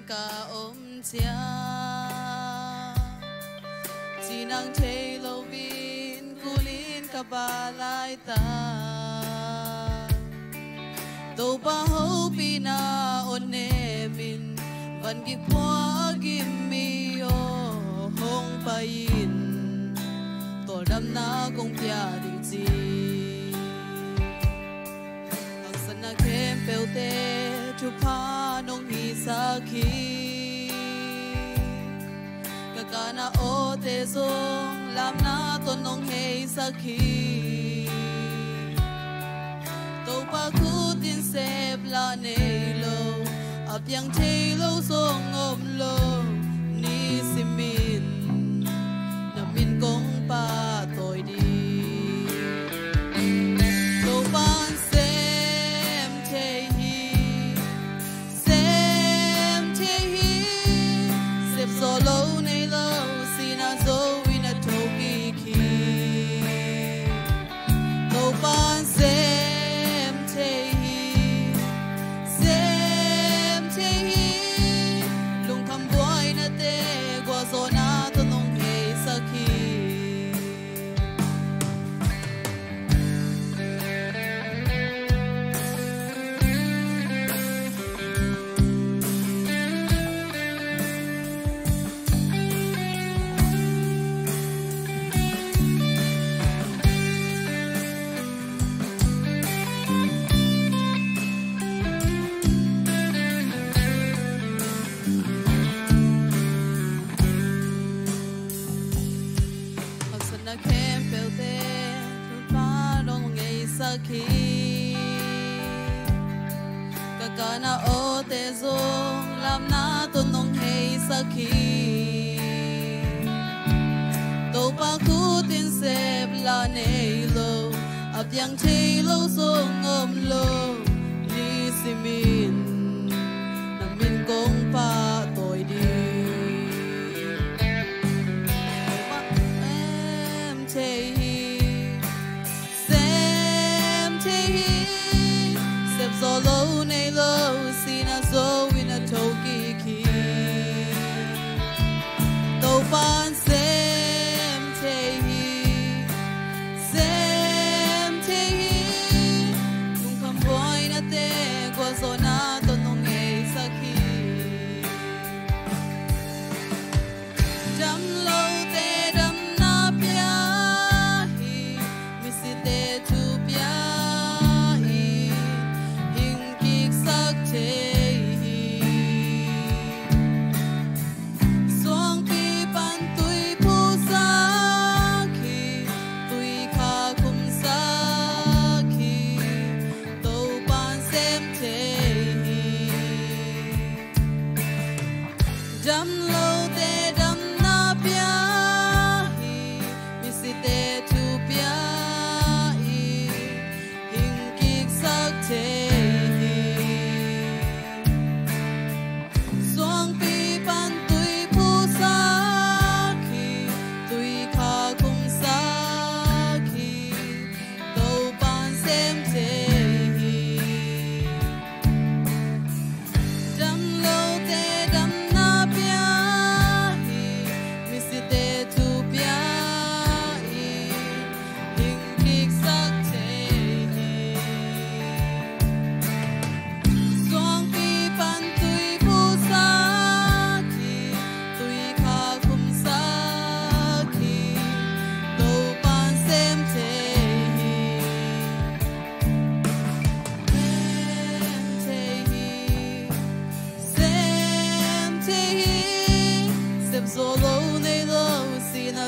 cả ôm chia chỉ năng thấy lâu vin kulin cả ba lại ta đâu ba hậu pina onne min van gi qua gim mi o hong pain tổ đam na công pia đình chi ang sana kem pelte chu pa nong hi sa khi cả na o te song làm na tôn nong hei sa khi tô pa khu tin sep la nei lo ap yang thei lo song om lo ni simin na min kong pa toi đi tô pan sem thei hi sep solo nei lo sina zo in a toki ki tô pan sem thei lung kham boy na te gwa zo na to nong hei sakhi khi cả na o te zong làm na tôn nong hei sa khi tô pa khu tin sep la nei lo ap yang thei lo song om lo li simin na min kong pa toi đi em thei so low nay low sina so in a toki ki to pan sem thei nung kham boy na te kwa so na to nong hei sakhi jam low te dam na pya hi mi si te tu pya Soang pi pan tui pu sa khi tui kha kum sa khi tô pan sem thei dam lo te dam na pya hi mi si te tu pya hi hing kik sak thei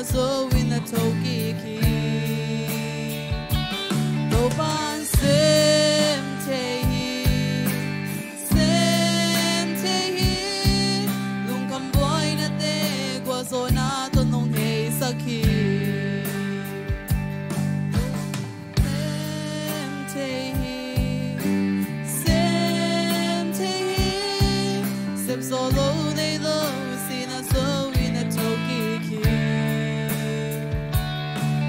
so in a toki ki to pan sem thei lung kham boy na te kwa so na to nong hei sakhi sem thei sep so low nei low sina so in a toki ki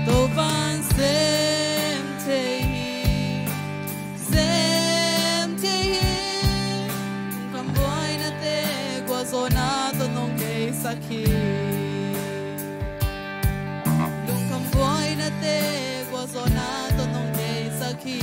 tô pan sem thei kham boy na te kwa sakhi lung kham boy na te kwa so na to nong nei sakhi